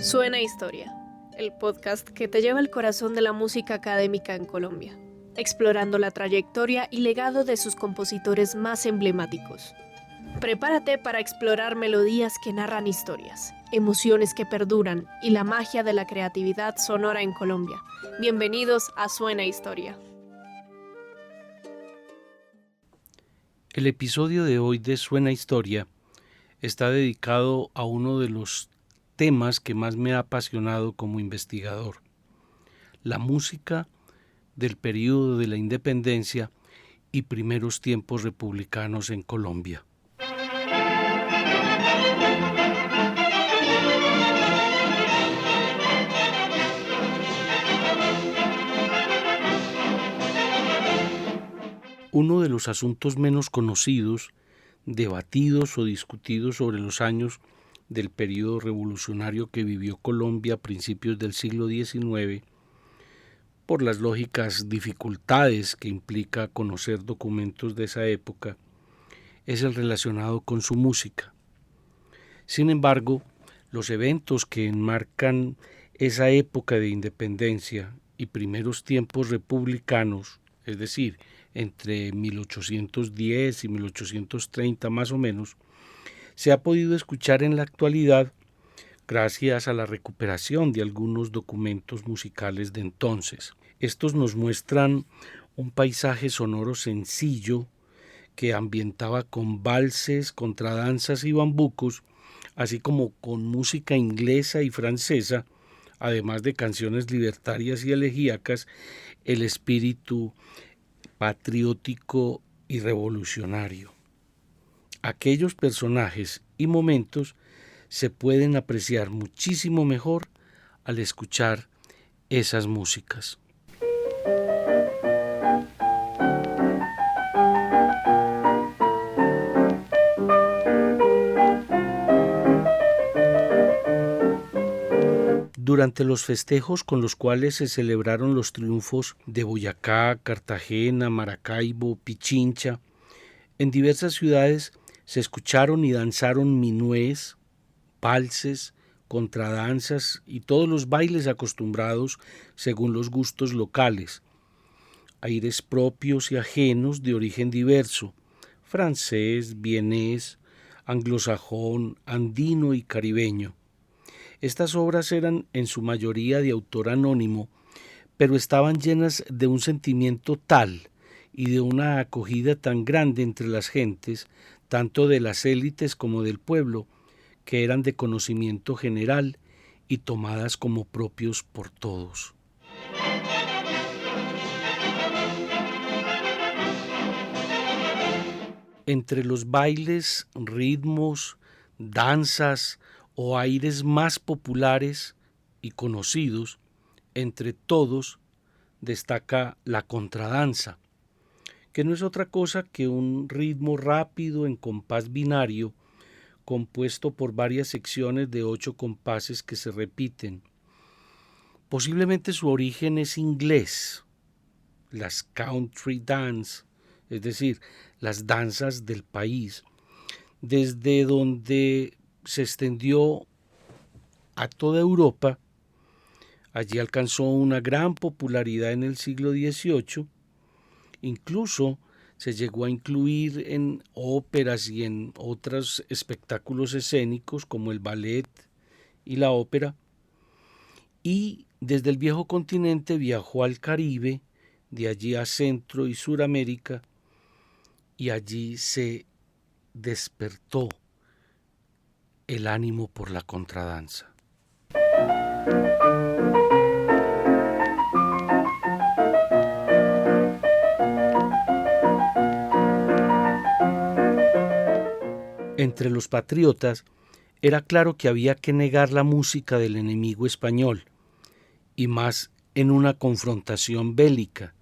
Suena Historia, el podcast que te lleva al corazón de la música académica en Colombia, explorando la trayectoria y legado de sus compositores más emblemáticos. Prepárate para explorar melodías que narran historias, emociones que perduran y la magia de la creatividad sonora en Colombia. Bienvenidos a Suena Historia. El episodio de hoy de Suena Historia está dedicado a uno de los temas que más me ha apasionado como investigador: la música del período de la independencia y primeros tiempos republicanos en Colombia. Uno de los asuntos menos conocidos, debatidos o discutidos sobre los años del período revolucionario que vivió Colombia a principios del siglo XIX, por las lógicas dificultades que implica conocer documentos de esa época, es el relacionado con su música. Sin embargo, los eventos que enmarcan esa época de independencia y primeros tiempos republicanos, es decir, entre 1810 y 1830 más o menos, se ha podido escuchar en la actualidad gracias a la recuperación de algunos documentos musicales de entonces. Estos nos muestran un paisaje sonoro sencillo que ambientaba con valses, contradanzas y bambucos, así como con música inglesa y francesa, además de canciones libertarias y elegíacas, el espíritu patriótico y revolucionario. Aquellos personajes y momentos se pueden apreciar muchísimo mejor al escuchar esas músicas. Durante los festejos con los cuales se celebraron los triunfos de Boyacá, Cartagena, Maracaibo, Pichincha, en diversas ciudades se escucharon y danzaron minués, valses, contradanzas y todos los bailes acostumbrados según los gustos locales, aires propios y ajenos de origen diverso: francés, vienés, anglosajón, andino y caribeño. Estas obras eran en su mayoría de autor anónimo, pero estaban llenas de un sentimiento tal y de una acogida tan grande entre las gentes, tanto de las élites como del pueblo, que eran de conocimiento general y tomadas como propios por todos. Entre los bailes, ritmos, danzas o aires más populares y conocidos, entre todos destaca la contradanza, que no es otra cosa que un ritmo rápido en compás binario, compuesto por varias secciones de 8 compases que se repiten. Posiblemente su origen es inglés, las country dance, es decir, las danzas del país, desde donde se extendió a toda Europa. Allí alcanzó una gran popularidad en el siglo XVIII, incluso se llegó a incluir en óperas y en otros espectáculos escénicos como el ballet y la ópera, y desde el viejo continente viajó al Caribe, de allí a Centro y Suramérica, y allí se despertó el ánimo por la contradanza. Entre los patriotas era claro que había que negar la música del enemigo español, y más en una confrontación bélica.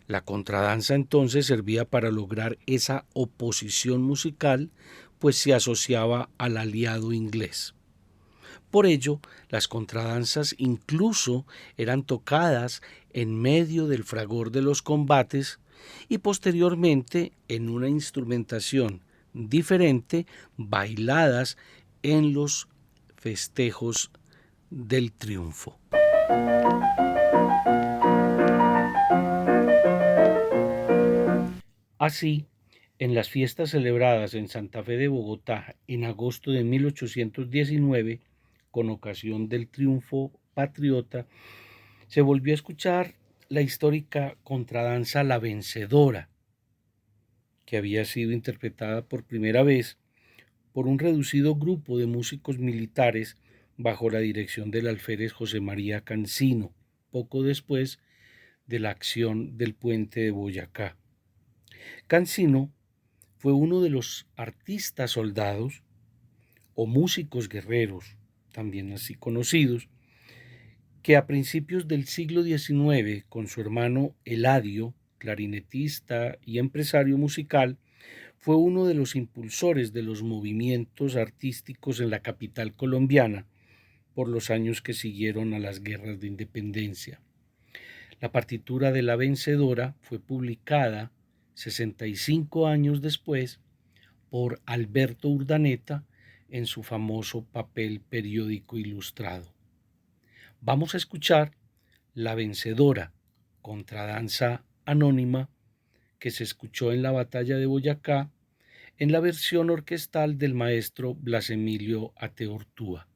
La contradanza entonces servía para lograr esa oposición musical, pues se asociaba al aliado inglés. Por ello, las contradanzas incluso eran tocadas en medio del fragor de los combates y posteriormente en una instrumentación diferente, bailadas en los festejos del Triunfo. Así, en las fiestas celebradas en Santa Fe de Bogotá en agosto de 1819, con ocasión del triunfo patriota, se volvió a escuchar la histórica contradanza La Vencedora, que había sido interpretada por primera vez por un reducido grupo de músicos militares bajo la dirección del alférez José María Cancino, poco después de la acción del puente de Boyacá. Cancino fue uno de los artistas soldados o músicos guerreros, también así conocidos, que a principios del siglo XIX, con su hermano Eladio, clarinetista y empresario musical, fue uno de los impulsores de los movimientos artísticos en la capital colombiana por los años que siguieron a las guerras de independencia. La partitura de La Vencedora fue publicada 65 años después por Alberto Urdaneta en su famoso papel periódico ilustrado. Vamos a escuchar La Vencedora, contradanza anónima que se escuchó en la batalla de Boyacá en la versión orquestal del maestro Blas Emilio Ateortúa.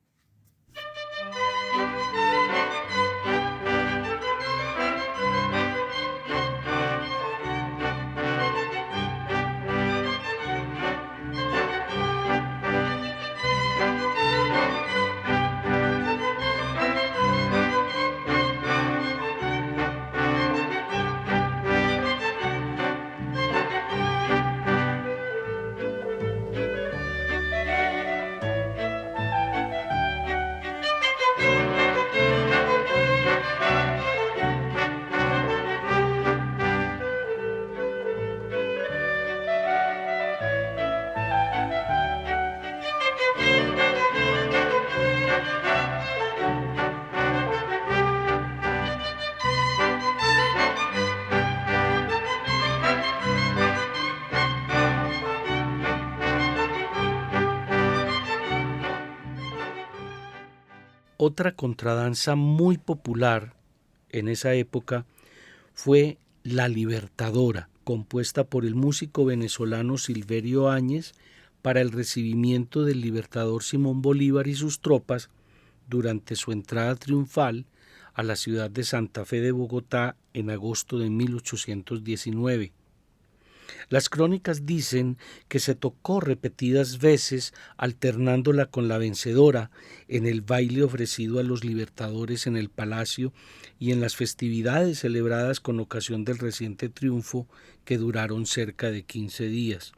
Otra contradanza muy popular en esa época fue La Libertadora, compuesta por el músico venezolano Silverio Áñez para el recibimiento del libertador Simón Bolívar y sus tropas durante su entrada triunfal a la ciudad de Santa Fe de Bogotá en agosto de 1819. Las crónicas dicen que se tocó repetidas veces alternándola con La Vencedora en el baile ofrecido a los libertadores en el palacio y en las festividades celebradas con ocasión del reciente triunfo que duraron cerca de 15 días.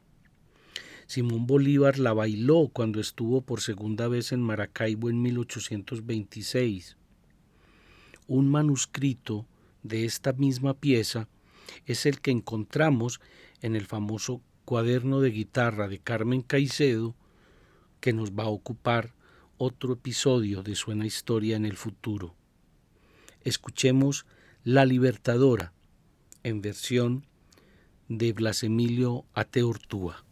Simón Bolívar la bailó cuando estuvo por segunda vez en Maracaibo en 1826. Un manuscrito de esta misma pieza es el que encontramos en el famoso cuaderno de guitarra de Carmen Caicedo, que nos va a ocupar otro episodio de Suena Historia en el futuro. Escuchemos La Libertadora, en versión de Blas Emilio Ateortúa.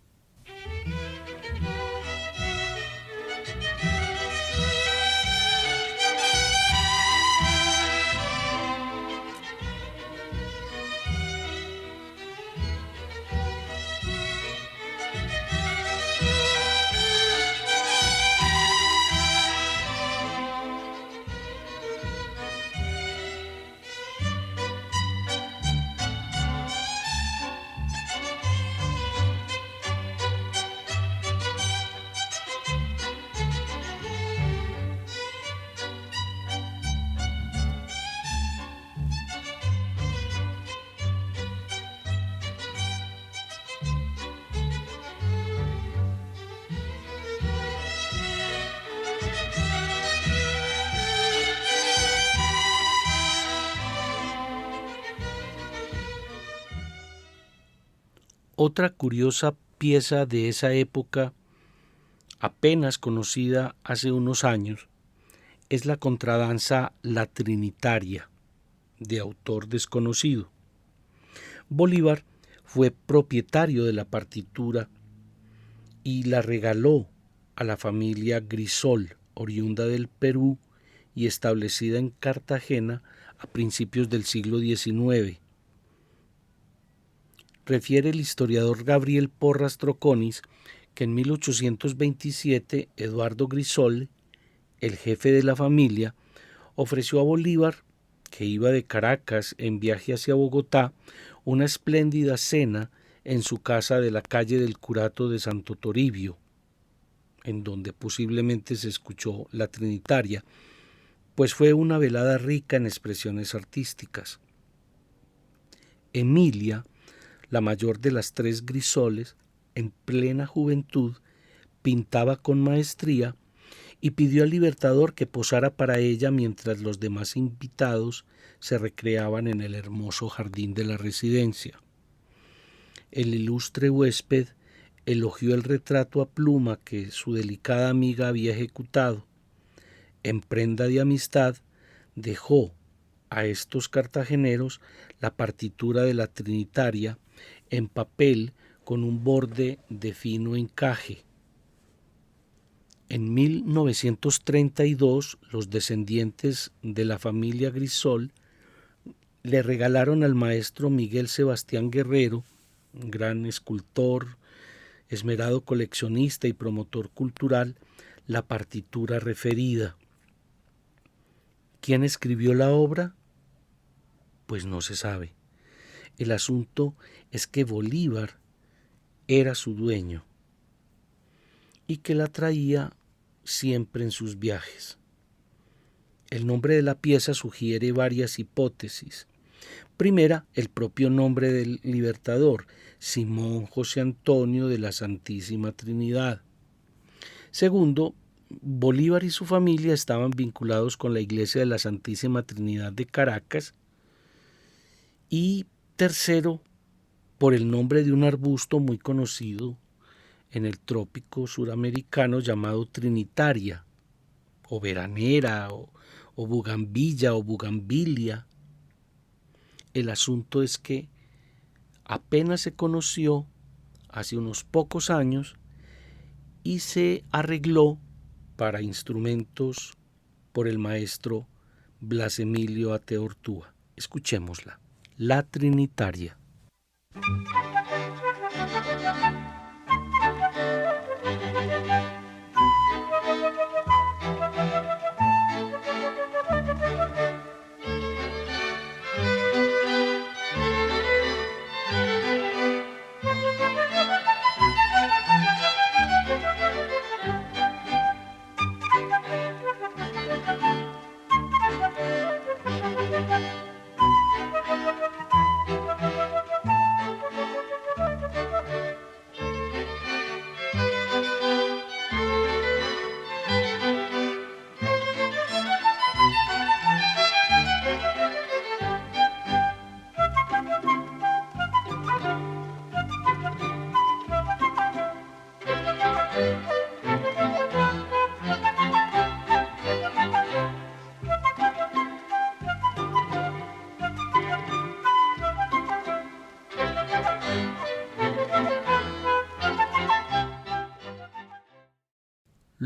Otra curiosa pieza de esa época, apenas conocida hace unos años, es la contradanza La Trinitaria, de autor desconocido. Bolívar fue propietario de la partitura y la regaló a la familia Grisol, oriunda del Perú y establecida en Cartagena a principios del siglo XIX. Refiere el historiador Gabriel Porras Troconis que en 1827 Eduardo Grisol, el jefe de la familia, ofreció a Bolívar, que iba de Caracas en viaje hacia Bogotá, una espléndida cena en su casa de la calle del Curato de Santo Toribio, en donde posiblemente se escuchó la Trinitaria, pues fue una velada rica en expresiones artísticas. Emilia, la mayor de las tres Grisoles, en plena juventud, pintaba con maestría y pidió al Libertador que posara para ella mientras los demás invitados se recreaban en el hermoso jardín de la residencia. El ilustre huésped elogió el retrato a pluma que su delicada amiga había ejecutado. En prenda de amistad, dejó a estos cartageneros la partitura de la Trinitaria en papel con un borde de fino encaje. En 1932, los descendientes de la familia Grisol le regalaron al maestro Miguel Sebastián Guerrero, un gran escultor, esmerado coleccionista y promotor cultural, la partitura referida. ¿Quién escribió la obra? Pues no se sabe. El asunto es que Bolívar era su dueño y que la traía siempre en sus viajes. El nombre de la pieza sugiere varias hipótesis. Primera, el propio nombre del Libertador, Simón José Antonio de la Santísima Trinidad. Segundo, Bolívar y su familia estaban vinculados con la Iglesia de la Santísima Trinidad de Caracas. Y tercero, por el nombre de un arbusto muy conocido en el trópico suramericano llamado Trinitaria, o veranera, o bugambilla, o bugambilia. El asunto es que apenas se conoció hace unos pocos años y se arregló para instrumentos por el maestro Blas Emilio Ateortúa. Escuchémosla. La Trinitaria.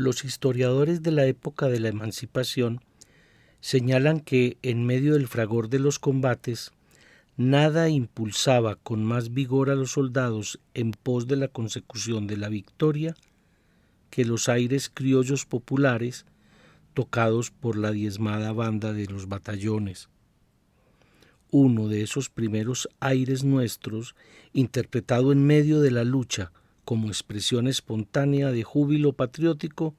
Los historiadores de la época de la Emancipación señalan que en medio del fragor de los combates, nada impulsaba con más vigor a los soldados en pos de la consecución de la victoria que los aires criollos populares tocados por la diezmada banda de los batallones. Uno de esos primeros aires nuestros, interpretado en medio de la lucha como expresión espontánea de júbilo patriótico,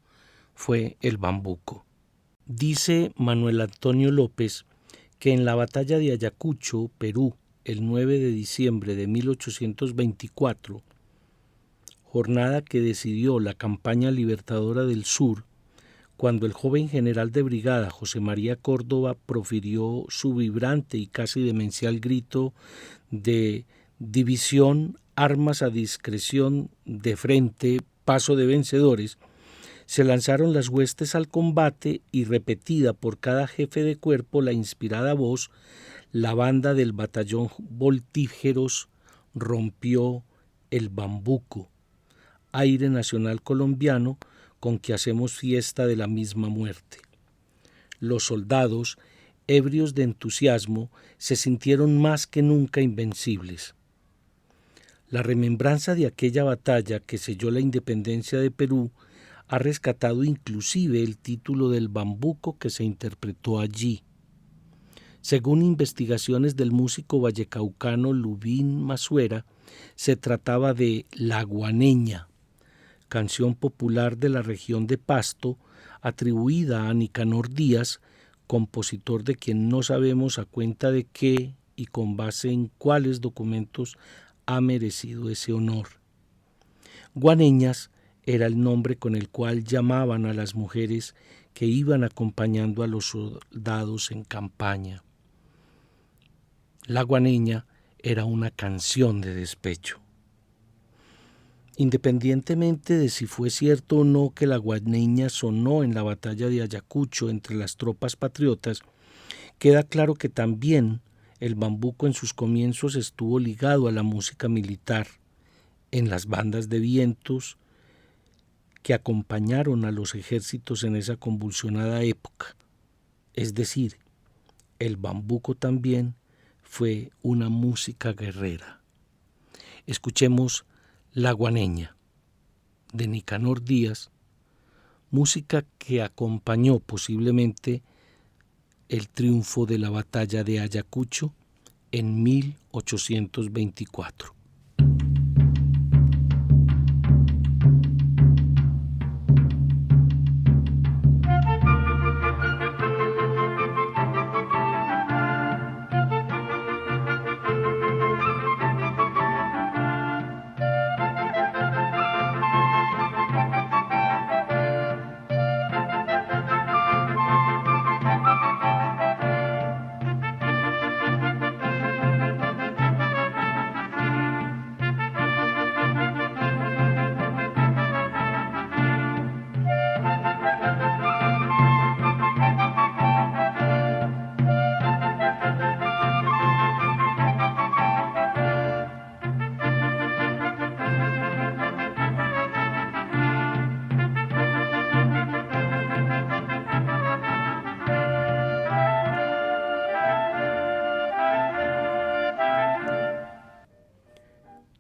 fue el bambuco. Dice Manuel Antonio López que en la batalla de Ayacucho, Perú, el 9 de diciembre de 1824, jornada que decidió la campaña libertadora del sur, cuando el joven general de brigada José María Córdoba profirió su vibrante y casi demencial grito de división, armas a discreción, de frente, paso de vencedores, se lanzaron las huestes al combate y repetida por cada jefe de cuerpo la inspirada voz, la banda del batallón Voltígeros rompió el bambuco, aire nacional colombiano con que hacemos fiesta de la misma muerte. Los soldados, ebrios de entusiasmo, se sintieron más que nunca invencibles. La remembranza de aquella batalla que selló la independencia de Perú ha rescatado inclusive el título del bambuco que se interpretó allí. Según investigaciones del músico vallecaucano Lubín Masuera, se trataba de La Guaneña, canción popular de la región de Pasto, atribuida a Nicanor Díaz, compositor de quien no sabemos a cuenta de qué y con base en cuáles documentos ha merecido ese honor. Guaneñas era el nombre con el cual llamaban a las mujeres que iban acompañando a los soldados en campaña. La guaneña era una canción de despecho. Independientemente de si fue cierto o no que la guaneña sonó en la batalla de Ayacucho entre las tropas patriotas, queda claro que también el bambuco en sus comienzos estuvo ligado a la música militar, en las bandas de vientos que acompañaron a los ejércitos en esa convulsionada época. Es decir, el bambuco también fue una música guerrera. Escuchemos La Guaneña, de Nicanor Díaz, música que acompañó posiblemente el triunfo de la batalla de Ayacucho en 1824.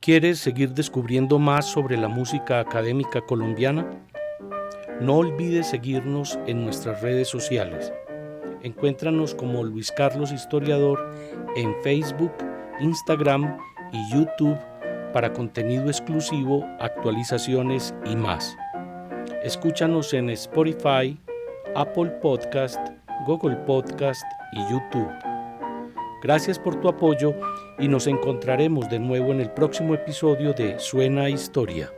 ¿Quieres seguir descubriendo más sobre la música académica colombiana? No olvides seguirnos en nuestras redes sociales. Encuéntranos como Luis Carlos Historiador en Facebook, Instagram y YouTube para contenido exclusivo, actualizaciones y más. Escúchanos en Spotify, Apple Podcast, Google Podcast y YouTube. Gracias por tu apoyo y nos encontraremos de nuevo en el próximo episodio de Suena Historia.